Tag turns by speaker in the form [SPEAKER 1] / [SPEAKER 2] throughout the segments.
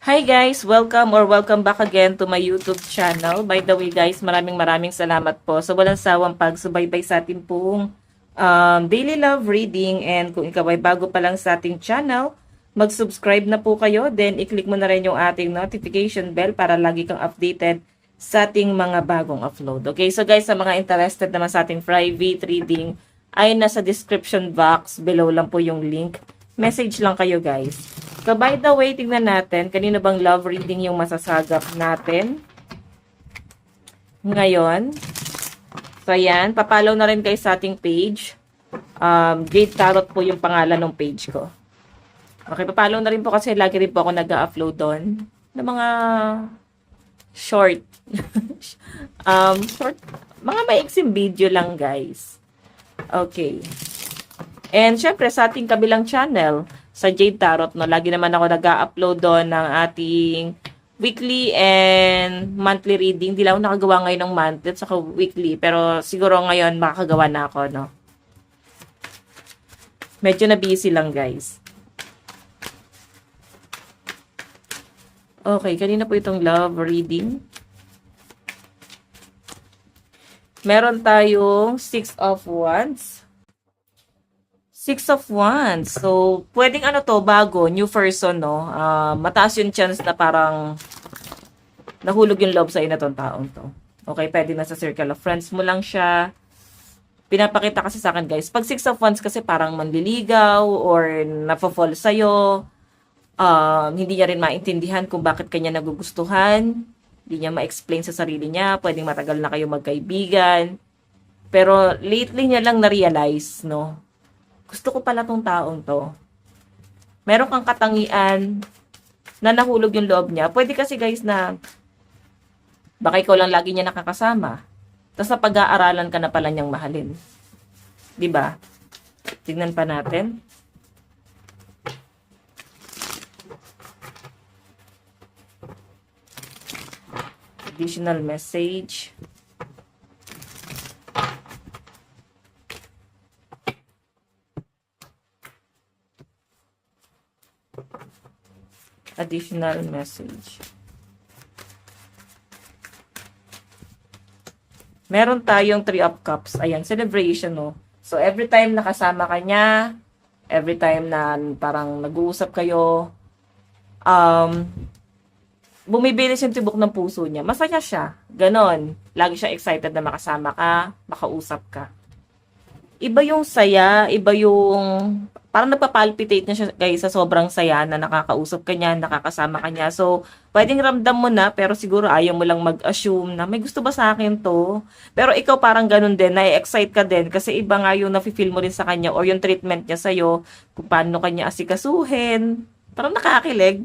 [SPEAKER 1] Hi guys! Welcome back again to my YouTube channel. By the way guys, maraming salamat po sa walang sawang pagsubaybay sa atin pong daily love reading. And kung ikaw ay bago pa lang sa ating channel, mag-subscribe na po kayo. Then i-click mo na rin yung ating notification bell para lagi kang updated sa ating mga bagong upload. Okay, so guys, sa mga interested naman sa ating private reading, ay nasa description box below lang po yung link. Message lang kayo guys. So, by the way, tingnan natin, kanino bang love reading yung masasagap natin ngayon. So, ayan, papalaw na rin kayo sa ating page. Jade Tarot po yung pangalan ng page ko. Okay, papalaw na rin po kasi lagi rin po ako nag-upload doon ng mga short. Short, mga maiksing video lang, guys. Okay. And syempre sa ating kabilang channel, sa Jade Tarot, no, lagi naman ako nag-upload doon ng ating weekly and monthly reading. Di lang ako nakagawa ngayon ng monthly at saka weekly, pero siguro ngayon makakagawa na ako, no. Medyo na busy lang, guys. Okay, kanina po itong love reading. Meron tayong 6 of Wands. 6 of Wands. So, pwedeng ano to, bago, new person, no? Mataas yung chance na parang nahulog yung love sa na tong taong to. Okay, pwede na sa circle of friends mo lang siya. Pinapakita kasi sa akin, guys. Pag 6 of Wands kasi parang manliligaw or napafall sa'yo. Hindi niya rin maintindihan kung bakit kanya nagugustuhan. Hindi niya ma-explain sa sarili niya. Pwedeng matagal na kayo magkaibigan. Pero lately niya lang na-realize, no? Gusto ko pala tong taong to. Meron kang katangian na nahulog yung loob niya. Pwede kasi guys na baka ikaw lang lagi niya nakakasama. Tapos sa pag-aaralan ka na pala niyang mahalin. Diba? Tignan pa natin. Additional message. Additional message. Meron tayong 3 of Cups. Ayan, celebration, no? So, every time nakasama ka niya, every time na parang nag-uusap kayo, bumibilis yung tibok ng puso niya. Masaya siya. Ganon. Lagi siya excited na makasama ka, makausap ka. Iba yung saya, iba yung parang nagpapalpitate na siya guys sa sobrang saya na nakakausap ka niya, nakakasama ka niya. So, pwedeng ramdam mo na pero siguro ayaw mo lang mag-assume na may gusto ba sa akin to? Pero ikaw parang ganun din, na-excite ka din kasi iba nga yung nafe-feel mo rin sa kanya or yung treatment niya sa'yo, kung paano kanya asikasuhin. Parang nakakilig.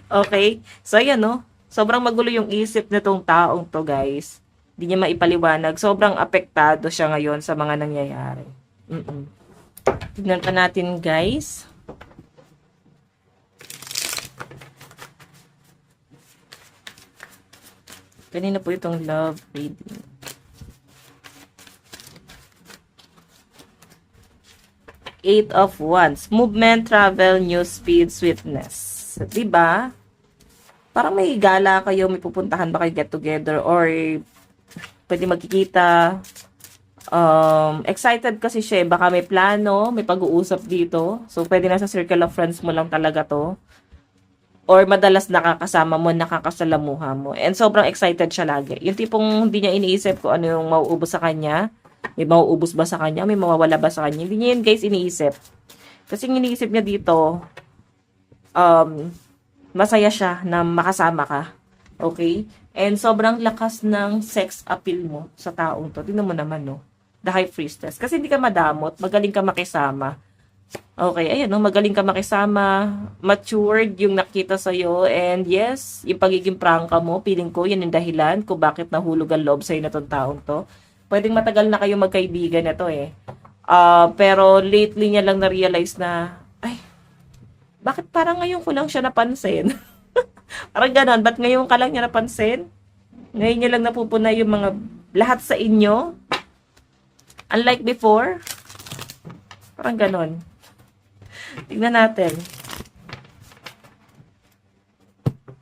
[SPEAKER 1] Okay? So, ayan no. Sobrang magulo yung isip nitong taong to guys. Hindi niya maipaliwanag. Sobrang apektado siya ngayon sa mga nangyayari. Tignan pa natin, guys. Kanina po itong love reading. Eight of Wands. Movement, travel, new speed, sweetness. Diba? Parang may gala kayo, may pupuntahan ba kayo get together or pwede magkikita. Excited kasi siya. Baka may plano, may pag-uusap dito. So, pwede na sa circle of friends mo lang talaga to. Or madalas nakakasama mo, nakakasalamuha mo. And sobrang excited siya lagi. Yung tipong hindi niya iniisip kung ano yung mauubos sa kanya. May mauubos ba sa kanya? May mawawala ba sa kanya? Hindi niya yun guys iniisip. Kasi yung iniisip niya dito, masaya siya na makasama ka. Okay? And sobrang lakas ng sex appeal mo sa taong to. Tingnan mo naman, no? The High Priestess. Kasi hindi ka madamot, magaling ka makisama. Okay, ayan, no? Magaling ka makisama, matured yung nakita sa'yo, and yes, yung pagiging prangka mo, feeling ko, yan yung dahilan kung bakit nahulog ang loob sa'yo na tong taong to. Pwedeng matagal na kayo magkaibigan na to, eh. Pero lately niya lang na-realize na, ay, bakit parang ngayon ko lang siya napansin? Parang ganon, ba't ngayon ka lang niya napansin? Ngayon niya lang napupuna yung mga lahat sa inyo? Unlike before, Parang ganon. Tignan natin.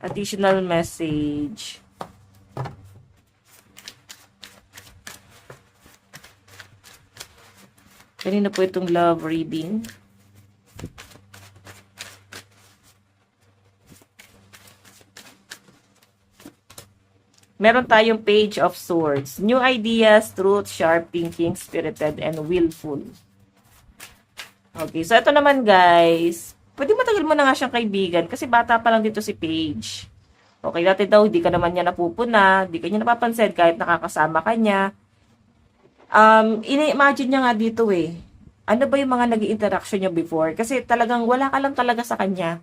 [SPEAKER 1] Additional message. Kanina po itong love reading. Meron tayong Page of Swords. New ideas, truth, sharp thinking, spirited, and willful. Okay, so ito naman guys. Pwede matagal mo na nga siyang kaibigan kasi bata pa lang dito si Page. Okay, dati daw hindi ka naman niya napupuna, hindi ka niya napapansin kahit nakakasama ka niya. Ini-imagine niya nga dito eh. Ano ba yung mga naging interaction niya before? Kasi talagang wala ka lang talaga sa kanya.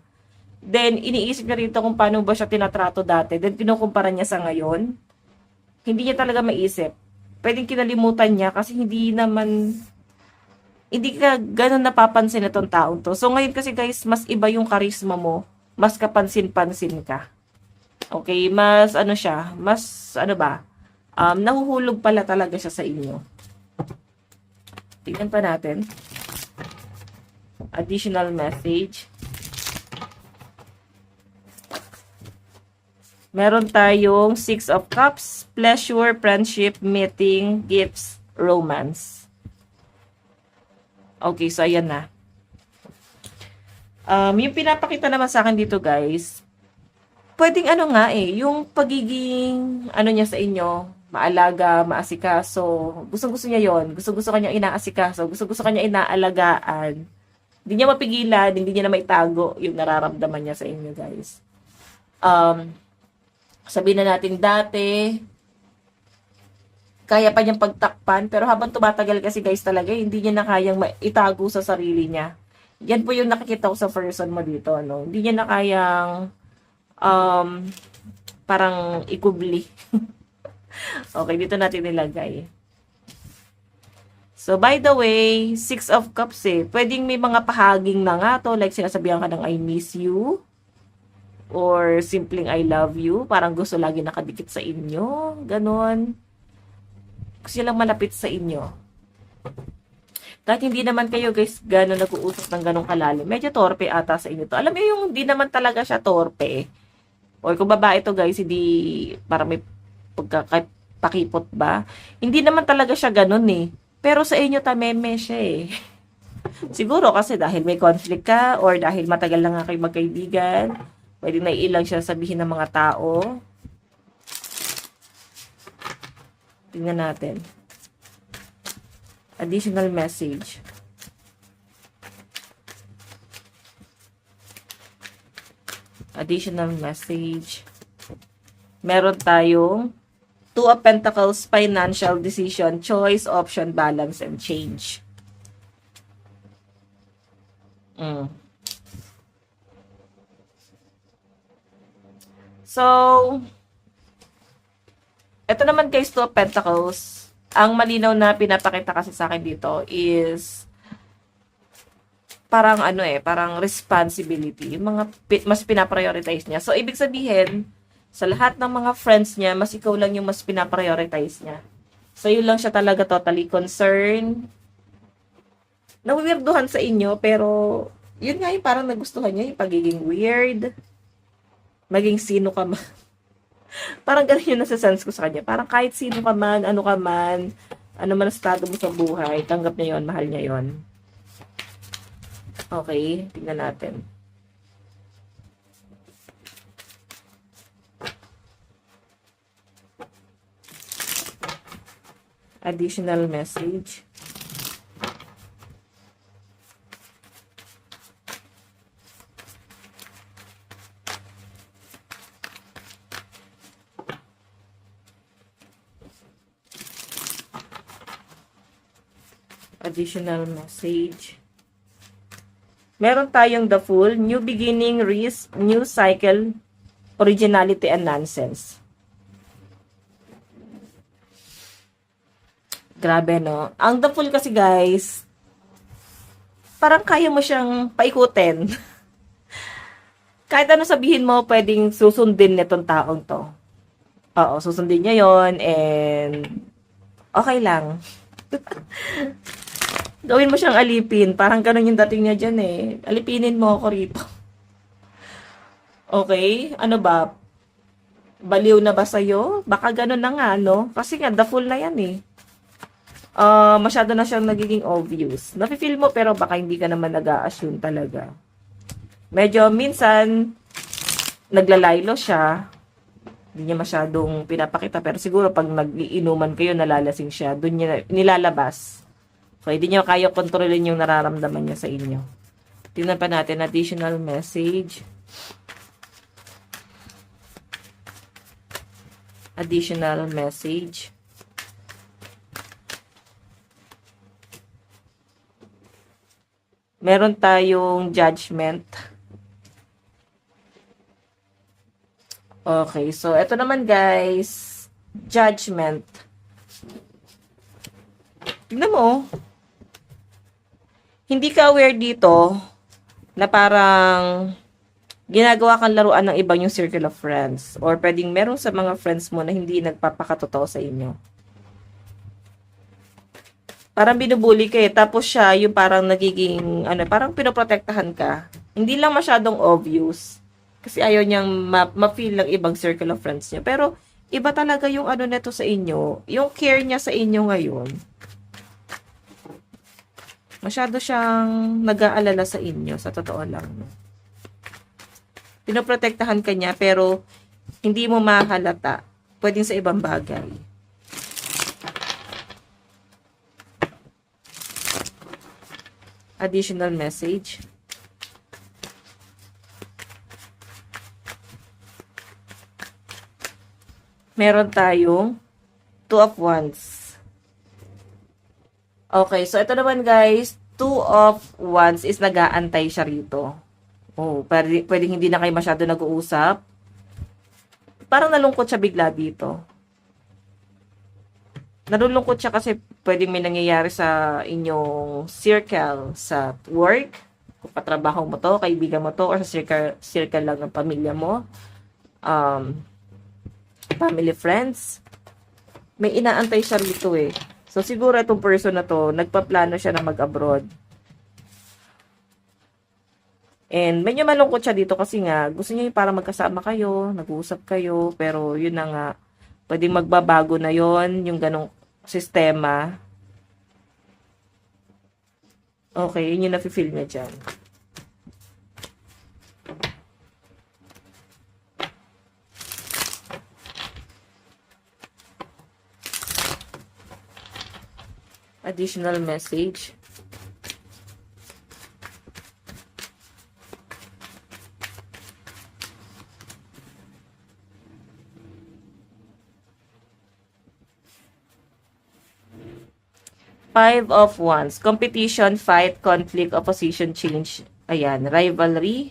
[SPEAKER 1] Then, iniisip niya rito kung paano ba siya tinatrato dati. Then, kinukumpara niya sa ngayon. Hindi niya talaga maisip. Pwedeng kinalimutan niya kasi hindi ka ganun napapansin itong taong to. So, ngayon kasi guys, mas iba yung charisma mo. Mas kapansin-pansin ka. Okay, mas nahuhulog pala talaga siya sa inyo. Tingnan pa natin. Additional message. Meron tayong 6 of Cups, pleasure, friendship, meeting, gifts, romance. Okay, so ayan na. Yung pinapakita naman sa akin dito guys, pwedeng yung pagiging niya sa inyo, maalaga, maasikaso. Gusto niya yon. Gusto kanya inaasikaso. Gusto kanya inaalagaan. Hindi niya mapigilan, hindi niya na maitago yung nararamdaman niya sa inyo guys. Sabihin na natin dati, kaya pa niyang pagtakpan, pero habang tumatagal kasi guys talaga, hindi niya na kayang itago sa sarili niya. Yan po yung nakikita ko sa person mo dito, no? Hindi niya na kayang, parang ikubli. Okay, dito natin nilagay. So, by the way, 6 of Cups pwedeng may mga pahaging na nga to, like sinasabihan ka ng I miss you, or simpleng I love you, parang gusto lagi nakadikit sa inyo, ganon. Gusto lang malapit sa inyo. Kahit hindi naman kayo guys ganon nag-uusap ng ganong kalalim, medyo torpe ata sa inyo to. Alam mo yung hindi naman talaga siya torpe. Or kung babae to guys, hindi para may pagkakapakipot ba? Hindi naman talaga siya ganon eh. Pero sa inyo tameme siya eh. Siguro kasi dahil may conflict ka or dahil matagal na nga kayo magkaibigan, pwede na ilang siya sabihin ng mga tao. Tingnan natin. Additional message. Additional message. Meron tayong 2 of Pentacles, financial decision, choice, option, balance, and change. So, ito naman guys, 2 of Pentacles, ang malinaw na pinapakita kasi sa akin dito is parang parang responsibility. Yung mga mas pinaprioritize niya. So, ibig sabihin, sa lahat ng mga friends niya, mas ikaw lang yung mas pinaprioritize niya. So, yun lang siya talaga totally concerned. Nawiwirduhan sa inyo, pero yun nga yung parang nagustuhan niya, yung pagiging weird. Maging sino ka man. Parang ganun yung nasa-sense ko sa kanya. Parang kahit sino ka man, ano man estado mo sa buhay, tanggap niya yon, mahal niya yon. Okay, tingnan natin. Additional message. Additional message. Meron tayong the Fool, new beginning, risk, new cycle, originality, and nonsense. Grabe, no? Ang the Fool kasi, guys, parang kaya mo siyang paikutin. Kahit ano sabihin mo, pwedeng susundin nitong taong to. Oo, susundin niya yon and okay lang. Gawin mo siyang alipin. Parang ganun yung dating niya dyan eh. Alipinin mo ako rito. Okay? Ano ba? Baliw na ba sa'yo? Baka ganun na nga, no? Kasi nga, the full na yan eh. Masyado na siyang nagiging obvious. Nafe-feel mo pero baka hindi ka naman nag-a-assume talaga. Medyo minsan, naglalaylo siya. Hindi niya masyadong pinapakita. Pero siguro pag nag-iinuman kayo, nalalasing siya. Doon niya nilalabas. So, hindi niya kaya kontrolin yung nararamdaman niya sa inyo. Tingnan pa natin, additional message. Additional message. Meron tayong judgment. Okay, so ito naman guys, judgment. Tignan mo, hindi ka aware dito na parang ginagawa kang laruan ng ibang yung circle of friends. Or pwedeng meron sa mga friends mo na hindi nagpapakatotoo sa inyo. Parang binubuli ka eh. Tapos siya, yung parang nagiging, parang pinoprotektahan ka. Hindi lang masyadong obvious. Kasi ayaw niyang ma-feel ng ibang circle of friends niya. Pero, iba talaga yung neto sa inyo. Yung care niya sa inyo ngayon. Masyado siyang nag-aalala sa inyo, sa totoo lang. Pinoprotektahan ka niya, pero hindi mo mahalata. Pwedeng sa ibang bagay. Additional message. Meron tayong Two of Wands. Okay, so ito naman guys, Two of Wands is nag-aantay siya rito. Oh, pwedeng hindi na kayo masyado nag-uusap. Parang nalungkot siya bigla dito. Nalulungkot siya kasi pwedeng may nangyayari sa inyong circle sa work, kung katrabaho mo to, kaibigan mo to, or sa circle lang ng pamilya mo, family, friends. May inaantay siya rito eh. So, siguro itong person na to, nagpaplano siya na mag-abroad. And medyo malungkot siya dito kasi nga, gusto niya yung para magkasama kayo, nag-uusap kayo, pero yun na nga, pwedeng magbabago na yon yung ganong sistema. Okay, yun yung nafe-feel niya dyan. Additional message. Five of Wands. Competition, fight, conflict, opposition, change. Ayan, rivalry.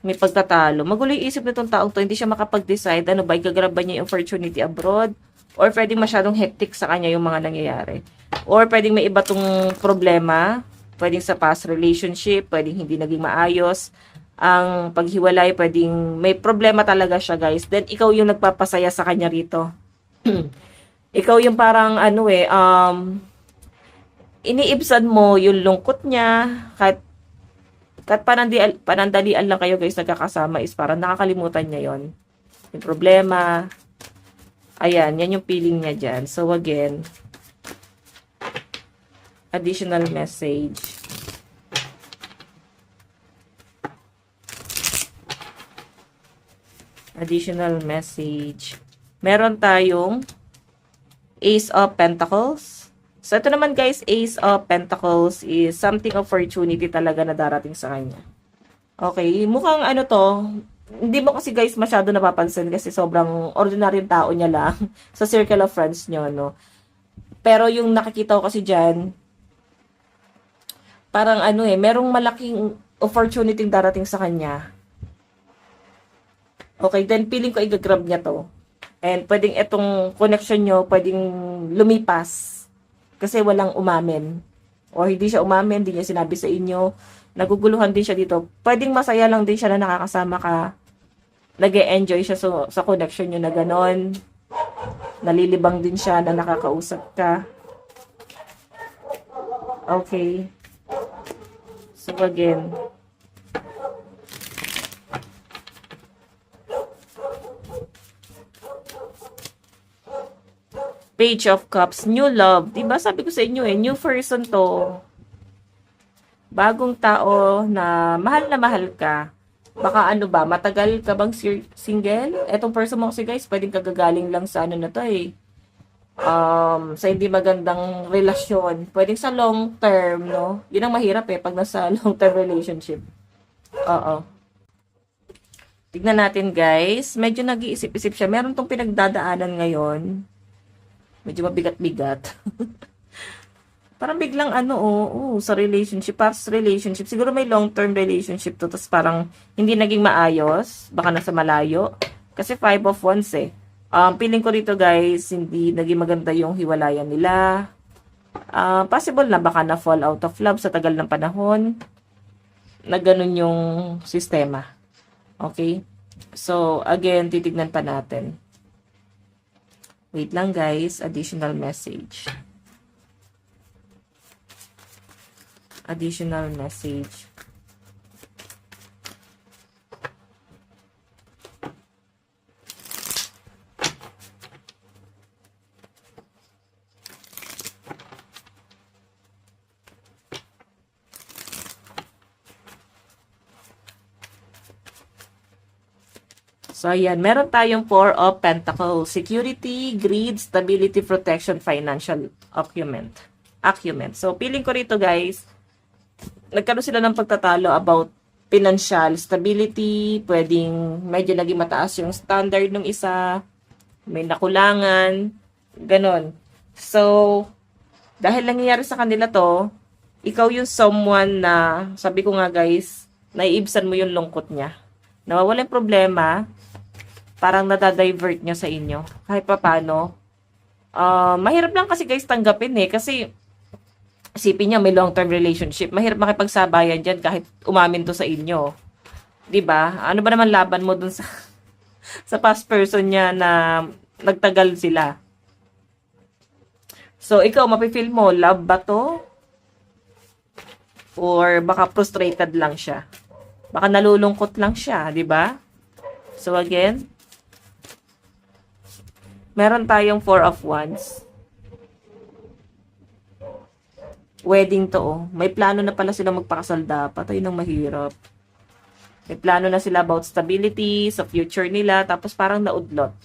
[SPEAKER 1] May pagtatalo. Magulo yung isip nitong taong to. Hindi siya makapag-decide. Ano ba, igagrab ba niya yung opportunity abroad? Or pwedeng masyadong hectic sa kanya yung mga nangyayari. Or pwedeng may iba tong problema. Pwedeng sa past relationship. Pwedeng hindi naging maayos. Ang paghiwalay, pwedeng may problema talaga siya, guys. Then, ikaw yung nagpapasaya sa kanya rito. Ikaw yung parang, iniibsan mo yung lungkot niya, kahit panandalian lang kayo guys nagkakasama is parang nakakalimutan niya yon yung problema. Ayan, yan yung feeling niya dyan. So again, additional message. Additional message. Meron tayong Ace of Pentacles. So, ito naman guys, Ace of Pentacles is something opportunity talaga na darating sa kanya. Okay, mukhang hindi mo kasi guys masyado napapansin kasi sobrang ordinaryong tao niya lang sa circle of friends nyo, no? Pero yung nakikita ko kasi dyan, parang merong malaking opportunity darating sa kanya. Okay, then feeling ko i-grab niya to. And pwedeng itong connection nyo, pwedeng lumipas. Kasi walang umamin. O hindi siya umamin, hindi niya sinabi sa inyo. Naguguluhan din siya dito. Pwedeng masaya lang din siya na nakakasama ka. Nag-e-enjoy siya sa connection nyo na ganon. Nalilibang din siya na nakakausap ka. Okay. So, again. Page of Cups, new love. Diba sabi ko sa inyo new person to. Bagong tao na mahal ka. Baka ano ba, matagal ka bang single? Etong person mo kasi guys, pwedeng kagagaling lang sa ano na to sa hindi magandang relasyon. Pwedeng sa long term, no? Yun ang mahirap pag nasa long term relationship. Oo. Tignan natin guys. Medyo nag-iisip-isip siya. Meron tong pinagdadaanan ngayon. Medyo mabigat-bigat. Parang biglang sa relationship, past relationship. Siguro may long-term relationship to, tapos parang hindi naging maayos. Baka nasa malayo. Kasi 5 of Wands feeling ko dito guys, hindi naging maganda yung hiwalayan nila. Possible na baka na fall out of love sa tagal ng panahon. Na ganun yung sistema. Okay? So, again, titignan pa natin. Wait lang guys, additional message. Additional message. So, ayan. Meron tayong 4 of Pentacles. Security, greed, stability, protection, financial acumen. So, feeling ko rito, guys, nagkaroon sila ng pagtatalo about financial stability. Pwedeng medyo naging mataas yung standard ng isa. May nakulangan. Ganon. So, dahil nangyayari sa kanila to, ikaw yung someone na, sabi ko nga, guys, naiibsan mo yung lungkot niya. Nawawala yung problema, parang nadadivert niya sa inyo. Kahit pa paano. Mahirap lang kasi guys tanggapin kasi isipin niya may long-term relationship. Mahirap makipagsabayan dyan kahit umamin to sa inyo. 'Di ba? Ano ba naman laban mo dun sa sa past person niya na nagtagal sila? So, ikaw, mapifeel mo, love ba to? Or baka frustrated lang siya? Baka nalulungkot lang siya, 'di ba? So, again, meron tayong 4 of Wands. Wedding to, May plano na pala sila magpakasal dapat. Ayun ang mahirap. May plano na sila about stability, sa future nila, tapos parang naudlot.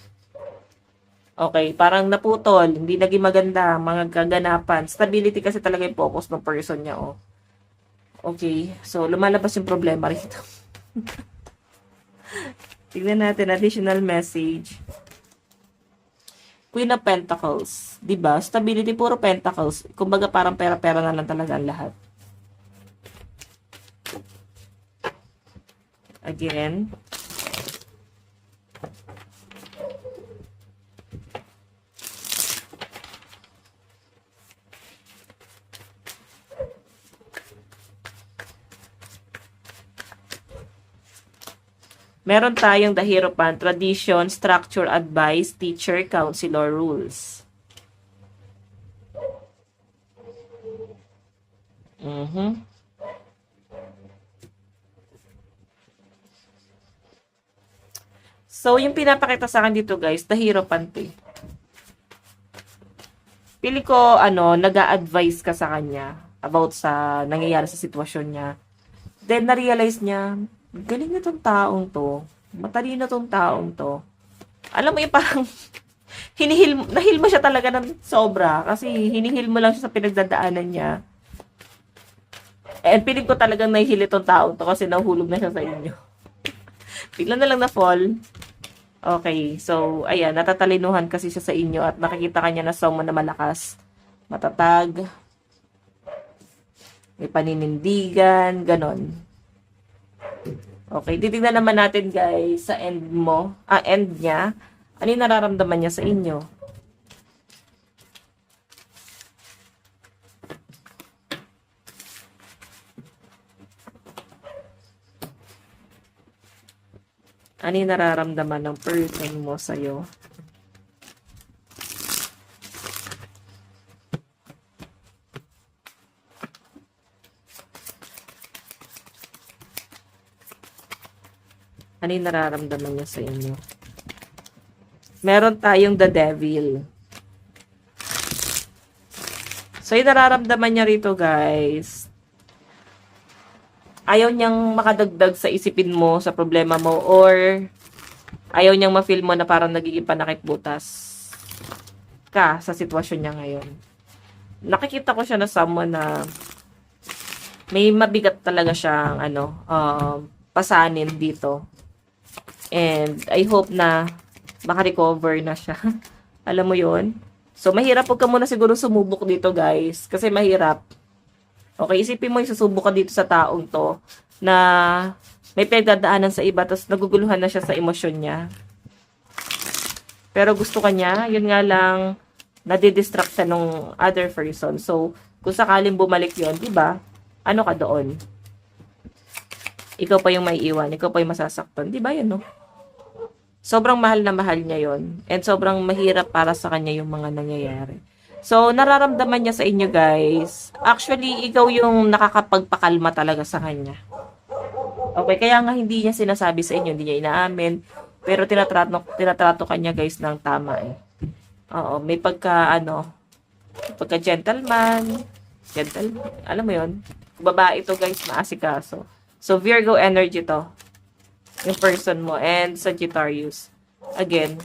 [SPEAKER 1] Okay, parang naputol, hindi naging maganda, mga kaganapan. Stability kasi talaga yung focus ng person niya, Okay, so lumalabas yung problema rito. Tignan natin, additional message. Queen of Pentacles. Diba? Stability, puro Pentacles. Kumbaga parang pera-pera na lang talaga ang lahat. Again. Meron tayong the Hierophant, tradition, structure, advice, teacher, counselor, rules. So, yung pinapakita sa akin dito guys, the Hierophant Pili ko, nag-a-advise ka sa kanya about sa nangyayari sa sitwasyon niya. Then, na-realize niya, galing na tong taong to. Matalino tong taong to. Alam mo yung parang nahil mo siya talaga ng sobra kasi hinihil mo lang siya sa pinagdadaanan niya. And piling ko talagang nahihili tong taong to kasi nahulog na siya sa inyo. Bigla na lang na fall. Okay, so ayan, natatalinuhan kasi siya sa inyo at nakikita kanya na someone na malakas, matatag, may paninindigan, ganon. Okay, titignan naman natin guys sa end niya. Ano yung nararamdaman niya sa inyo? Ano yung nararamdaman ng person mo sa'yo? Ano yung nararamdaman niya sa inyo? Meron tayong the devil. So, yung nararamdaman niya rito, guys, ayaw niyang makadagdag sa isipin mo, sa problema mo, or ayaw niyang ma-feel mo na parang nagiging panakip-butas ka sa sitwasyon niya ngayon. Nakikita ko siya na someone na may mabigat talaga siyang pasanin dito. And I hope na makarecover na siya. Alam mo yon. So, mahirap. Huwag ka muna siguro sumubok dito, guys. Kasi mahirap. Okay, isipin mo, isusubok ka dito sa taong to na may pinagdadaanan sa iba, tapos naguguluhan na siya sa emosyon niya. Pero gusto ka niya, yun nga lang, nadidistract siya nung other person. So, kung sakaling bumalik yun, di ba? Ano ka doon? Ikaw pa yung may iwan, ikaw pa yung masasaktan. Di ba yun, no? Sobrang mahal na mahal niya yon, and sobrang mahirap para sa kanya yung mga nangyayari. So, nararamdaman niya sa inyo, guys. Actually, ikaw yung nakakapagpakalma talaga sa kanya. Okay, kaya nga hindi niya sinasabi sa inyo, hindi niya inaamin, pero tinatrato kanya, guys, ng tama eh. Oo, may pagka gentleman, alam mo yon, babae to, guys, maasikaso. So, Virgo energy to. Yung person mo. And Sagittarius. Again,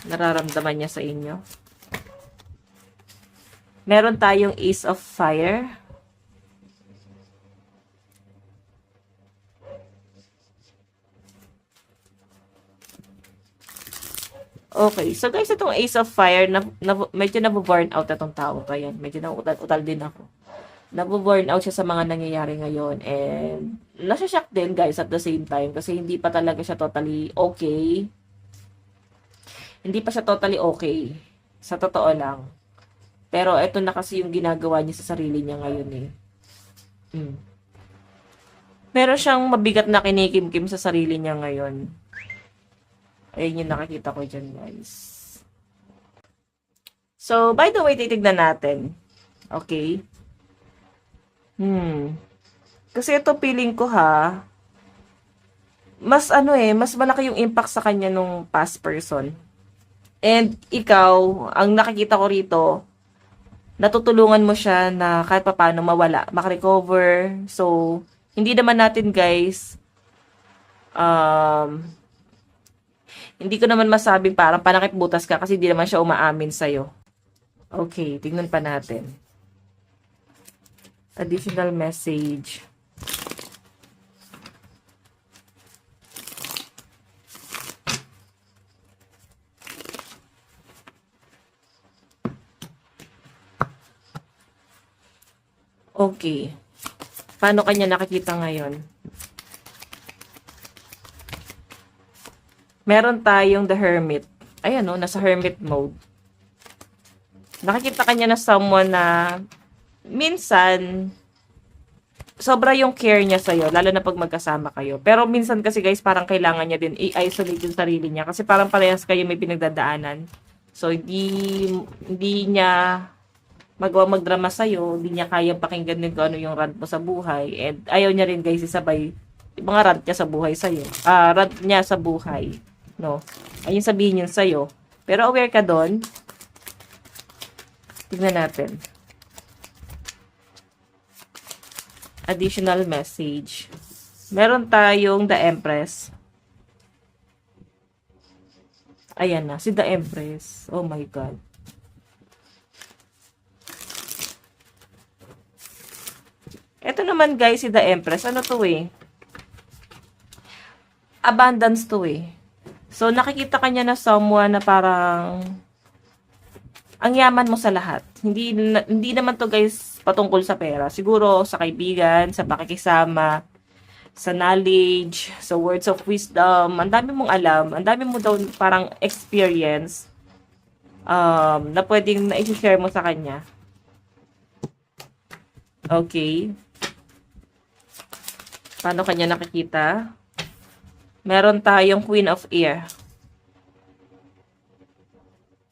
[SPEAKER 1] nararamdaman niya sa inyo. Meron tayong Ace of Fire. Okay. So, guys, itong Ace of Fire, medyo nabu-burn out itong tao pa yan. Medyo nautal din ako. Nabu-burn out siya sa mga nangyayari ngayon, and nasa-shock din, guys, at the same time, kasi hindi pa talaga siya totally okay. Hindi pa siya totally okay. Sa totoo lang. Pero ito na kasi yung ginagawa niya sa sarili niya ngayon eh. Meron siyang mabigat na kinikimkim sa sarili niya ngayon. Ayun yung nakikita ko dyan, guys. So, by the way, titignan natin. Okay? Kasi ito feeling ko mas mas malaki yung impact sa kanya nung past person. And ikaw, ang nakikita ko rito, natutulungan mo siya na kahit papaano mawala, makarecover. So, hindi naman natin, guys, hindi ko naman masabing parang panakip butas ka kasi hindi naman siya umaamin sa'yo. Okay, tingnan pa natin. Additional message. Okay. Paano kanya nakikita ngayon? Meron tayong the Hermit. Ayan, no, nasa Hermit mode. Nakikita kanya na someone na minsan, sobra yung care niya sa'yo, lalo na pag magkasama kayo. Pero minsan kasi, guys, parang kailangan niya din i-isolate yung sarili niya kasi parang parehas kayo may pinagdadaanan. So, hindi niya magawa magdrama sa'yo, hindi niya kayang pakinggan din kung ano yung rant mo sa buhay. And ayaw niya rin, guys, isabay yung mga rant niya sa buhay sa'yo. Rant niya sa buhay. No? Ayun sabihin yun sa'yo. Pero aware ka doon. Tignan natin. Additional message. Meron tayong the Empress. Ayan na, si the Empress. Oh my God. Ito naman, guys, si the Empress. Ano to eh? Abundance to eh. So, nakikita kanya na someone na parang ang yaman mo sa lahat. Hindi naman to, guys, patungkol sa pera. Siguro sa kaibigan, sa pakikisama, sa knowledge, sa words of wisdom. Ang dami mong alam. Ang dami mo daw parang experience na pwedeng na-share mo sa kanya. Okay. Paano kanya nakikita? Meron tayong Queen of Air.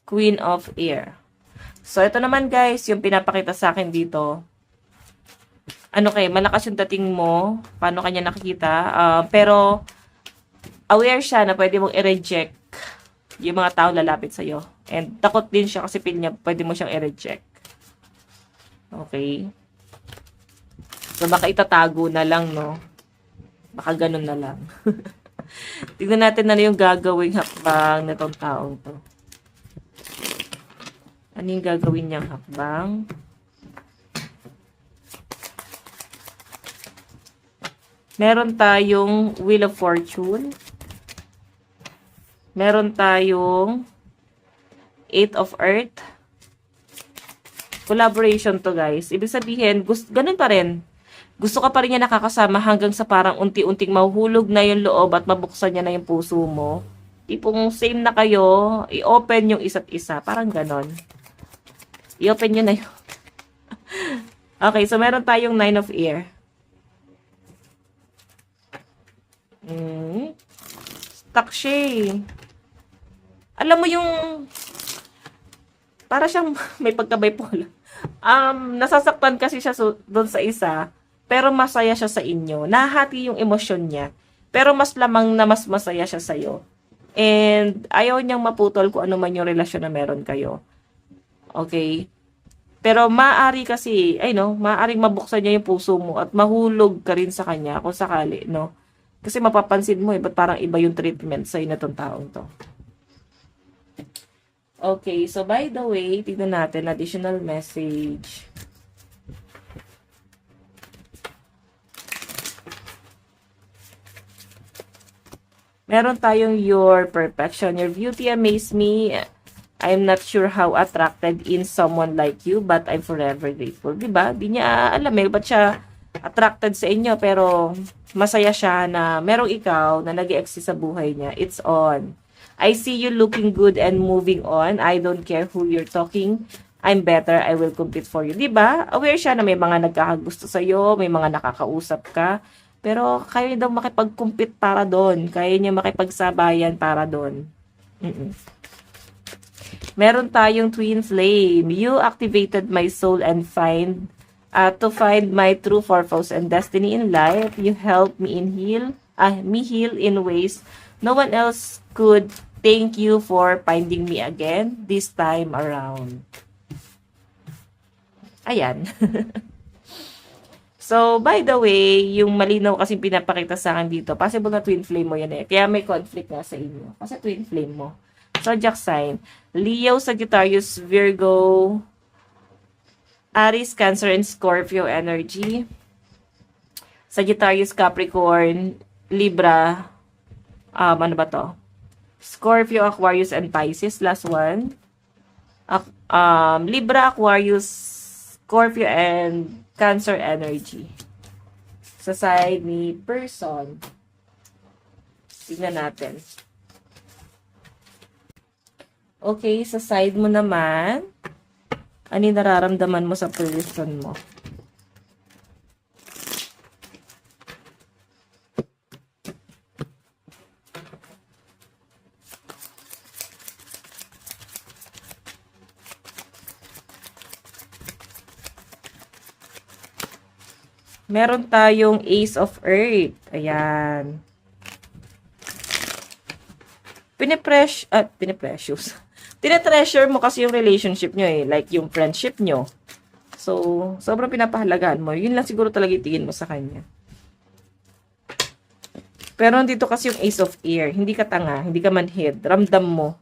[SPEAKER 1] Queen of Air. So, ito naman, guys, yung pinapakita sa akin dito. ano kay, malakas yung dating mo, paano kanya nakikita, pero aware siya na pwede mong i-reject yung mga tao lalapit sa'yo. And takot din siya kasi feel niya pwede mo siyang i-reject. Okay? So, baka itatago na lang, no? Baka ganun na lang. Tignan natin na yung gagawing hakbang na tong taong to. Ano yung gagawin niyang hakbang? Meron tayong Wheel of Fortune. Meron tayong Eight of Earth. Collaboration to, guys. Ibig sabihin, ganun pa rin. Gusto ka pa rin niya nakakasama hanggang sa parang unti-unting mahuhulog na yung loob at mabuksan niya na yung puso mo. Tipong same na kayo, i-open yung isa't isa. Parang ganon. I-open nyo na yun. Okay, so meron tayong Nine of Air. Stuck siya eh. Alam mo yung para siyang may pagka-bipolar. Nasasaktan kasi siya doon sa isa, pero masaya siya sa inyo. Nahati yung emosyon niya, pero mas lamang na mas masaya siya sa'yo. And ayaw niyang maputol kung ano man yung relasyon na meron kayo. Okay? Pero maaari kasi, maaaring mabuksan niya yung puso mo at mahulog ka rin sa kanya kung sakali, no? Kasi mapapansin mo ba't parang iba yung treatment sa'yo na tong taong to. Okay, so by the way, tignan natin additional message. Meron tayong your perfection. Your beauty amazes me. I'm not sure how attracted in someone like you, but I'm forever grateful. Diba? Di niya alam ba't siya attracted sa inyo, pero masaya siya na merong ikaw na nag-i-exist sa buhay niya. It's on. I see you looking good and moving on. I don't care who you're talking. I'm better. I will compete for you. Diba? Aware siya na may mga nagkakagusto sa'yo, may mga nakakausap ka. Pero kaya niya daw makipag-compete para doon. Kaya niya makipagsabayan para doon. Meron tayong twin flame. You activated my soul and to find my true purpose and destiny in life. You helped me heal in ways no one else could. Thank you for finding me again this time around. Ayan. So, by the way, yung malinaw kasi pinapakita sa akin dito, possible na twin flame mo yan eh. Kaya may conflict nga sa inyo. Kasi twin flame mo. Zodiac sign. Leo, Sagittarius, Virgo, Aries, Cancer, and Scorpio energy. Sagittarius, Capricorn, Libra, ano ba to? Scorpio, Aquarius, and Pisces. Last one. Libra, Aquarius, Scorpio, and Cancer energy. Sa side ni person. Tignan natin. Okay, sa side mo naman, ano yung nararamdaman mo sa person mo? Meron tayong Ace of Earth. Ayan. Tinetreasure mo kasi yung relationship nyo eh. Like yung friendship nyo. So, sobrang pinapahalagaan mo. Yun lang siguro talaga itingin mo sa kanya. Pero dito kasi yung Ace of Air. Hindi ka tanga. Hindi ka manhid. Ramdam mo.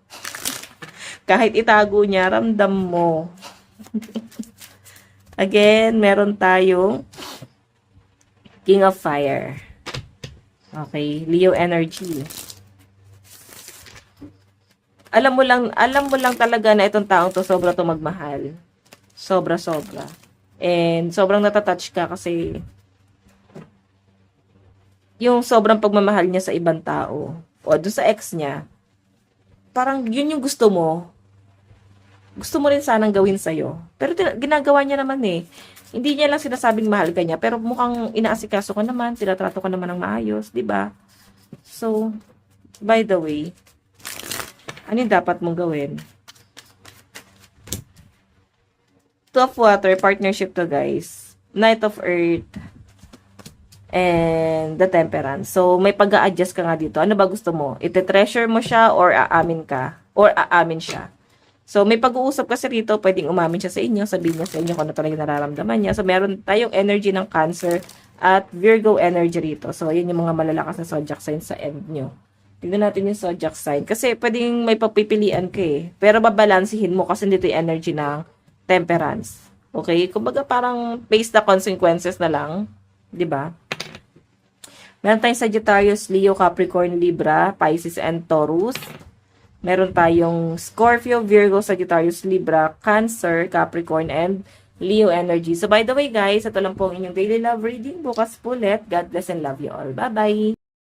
[SPEAKER 1] Kahit itago niya, ramdam mo. Again, meron tayong King of Fire. Okay, Leo energy. Alam mo lang talaga na itong taong to sobra to magmahal. Sobra. And sobrang natatouch ka kasi yung sobrang pagmamahal niya sa ibang tao o doon sa ex niya. Parang yun yung gusto mo. Gusto mo rin sanang gawin sa'yo. Pero ginagawa niya naman eh. Hindi niya lang sinasabing mahal ka niya, pero mukhang inaasikaso ka naman, tinatrato ka naman ng maayos, di ba? So, by the way, ano yung dapat mong gawin? Two of Water, partnership to guys. Knight of Earth, and the Temperance. So, may pag-a-adjust ka nga dito. Ano ba gusto mo? Ite-treasure mo siya or aamin ka? Or aamin siya? So, may pag-uusap kasi rito, pwedeng umamin siya sa inyo, sabihin niya sa inyo kung ano talaga nararamdaman niya. So, meron tayong energy ng Cancer at Virgo energy rito. So, yun yung mga malalakas na zodiac sign sa end nyo. Tignan natin yung zodiac sign. Kasi pwedeng may papipilian ka eh. Pero babalansihin mo kasi dito yung energy ng Temperance. Okay? Kumbaga parang face the consequences na lang. 'Di ba? Meron tayong Sagittarius, Leo, Capricorn, Libra, Pisces, and Taurus. Meron tayong Scorpio, Virgo, Sagittarius, Libra, Cancer, Capricorn, and Leo energy. So, by the way, guys, ito lang po ang inyong daily love reading. Bukas po ulit. God bless and love you all. Bye-bye!